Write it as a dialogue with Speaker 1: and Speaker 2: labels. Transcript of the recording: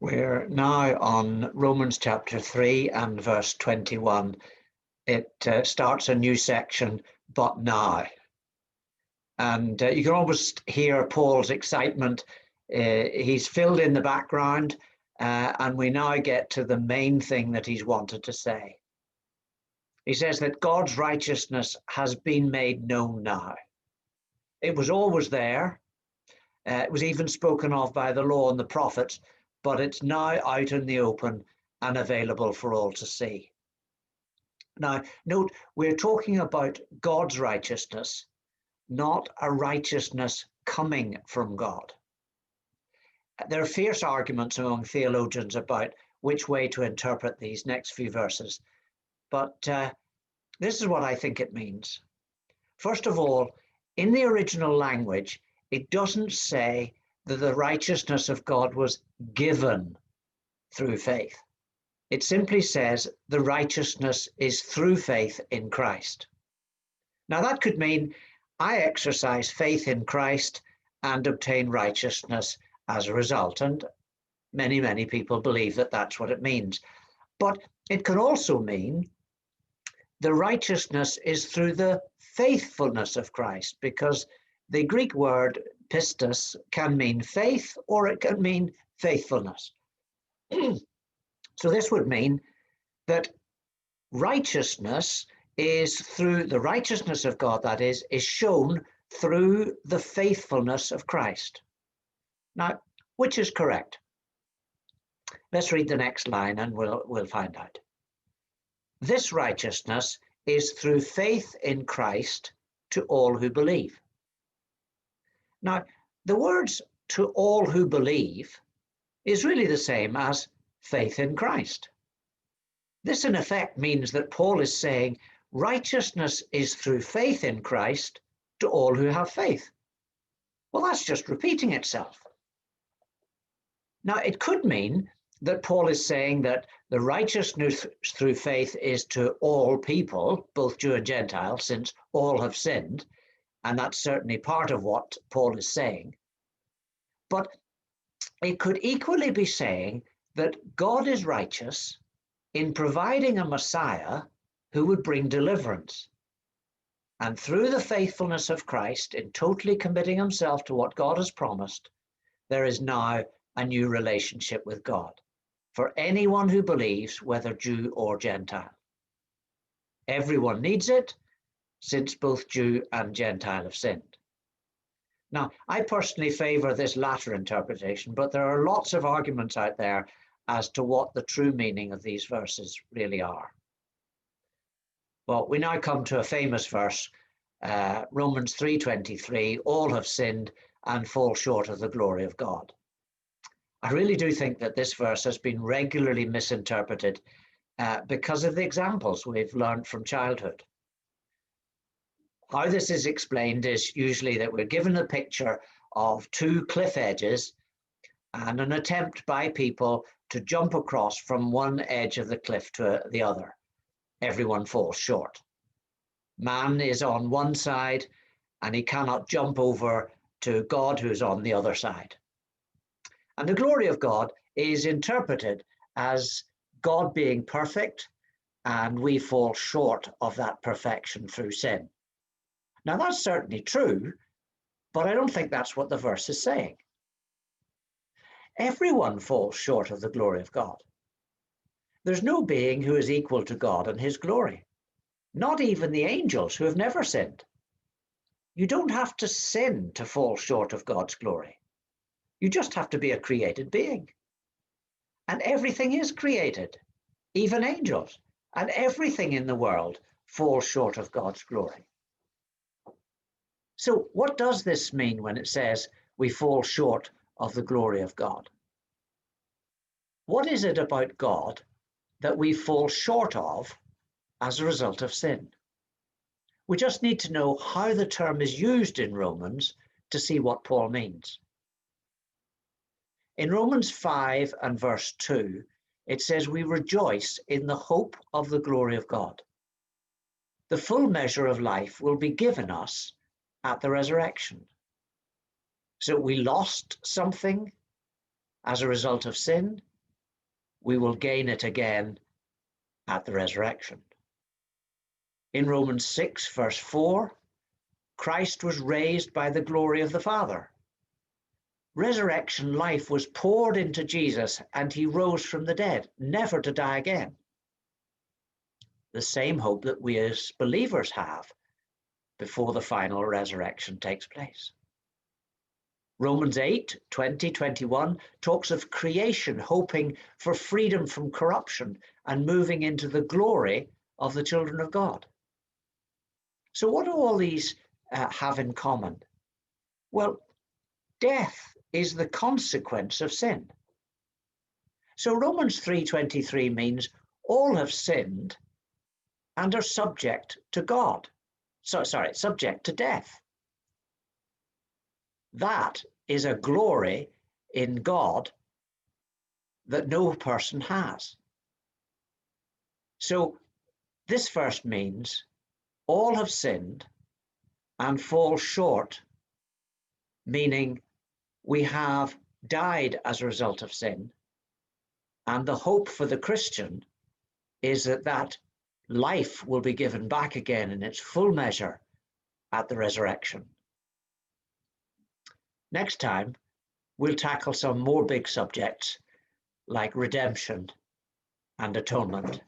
Speaker 1: We're now on Romans chapter 3 and verse 21. It starts a new section, but now. And you can almost hear Paul's excitement. He's filled in the background, and we now get to the main thing that he's wanted to say. He says that God's righteousness has been made known now. It was always there. It was even spoken of by the law and the prophets, but it's now out in the open and available for all to see. Now, note, we're talking about God's righteousness, not a righteousness coming from God. There are fierce arguments among theologians about which way to interpret these next few verses, but this is what I think it means. First of all, in the original language, it doesn't say that the righteousness of God was given through faith. It simply says the righteousness is through faith in Christ. Now that could mean I exercise faith in Christ and obtain righteousness as a result. And many people believe that that's what it means. But it can also mean the righteousness is through the faithfulness of Christ, because the Greek word pistos can mean faith or it can mean faithfulness. So this would mean that righteousness is through the righteousness of God, that is shown through the faithfulness of Christ. Now, which is correct? Let's read the next line and we'll find out. This righteousness is through faith in Christ to all who believe. Now, the words to all who believe is really the same as faith in Christ. This, in effect, means that Paul is saying righteousness is through faith in Christ to all who have faith. Well, that's just repeating itself. Now, it could mean that Paul is saying that the righteousness through faith is to all people, both Jew and Gentile, since all have sinned. And that's certainly part of what Paul is saying. But it could equally be saying that God is righteous in providing a Messiah who would bring deliverance. And through the faithfulness of Christ, in totally committing himself to what God has promised, there is now a new relationship with God for anyone who believes, whether Jew or Gentile. Everyone needs it, since both Jew and Gentile have sinned. Now, I personally favor this latter interpretation, but there are lots of arguments out there as to what the true meaning of these verses really are. Well, we now come to a famous verse, Romans 3:23, all have sinned and fall short of the glory of God. I really do think that this verse has been regularly misinterpreted because of the examples we've learned from childhood. How this is explained is usually that we're given a picture of two cliff edges and an attempt by people to jump across from one edge of the cliff to the other. Everyone falls short. Man is on one side and he cannot jump over to God who's on the other side. And the glory of God is interpreted as God being perfect, and we fall short of that perfection through sin. Now, that's certainly true, but I don't think that's what the verse is saying. Everyone falls short of the glory of God. There's no being who is equal to God and his glory, not even the angels who have never sinned. You don't have to sin to fall short of God's glory. You just have to be a created being. And everything is created, even angels, and everything in the world falls short of God's glory. So what does this mean when it says we fall short of the glory of God? What is it about God that we fall short of as a result of sin? We just need to know how the term is used in Romans to see what Paul means. In Romans 5 and verse 2, it says we rejoice in the hope of the glory of God. The full measure of life will be given us at the resurrection. So we lost something as a result of sin, we will gain it again at the resurrection. In Romans 6, verse 4, Christ was raised by the glory of the Father. Resurrection life was poured into Jesus, and he rose from the dead, never to die again. The same hope that we as believers have before the final resurrection takes place. Romans 8, 20, 21 talks of creation hoping for freedom from corruption and moving into the glory of the children of God. So what do all these have in common? Well, death is the consequence of sin. So Romans 3:23 means all have sinned and are subject to God. Subject to death. That is a glory in God that no person has. So this verse means all have sinned and fall short, meaning we have died as a result of sin. And the hope for the Christian is that life will be given back again in its full measure at the resurrection. Next time, we'll tackle some more big subjects like redemption and atonement.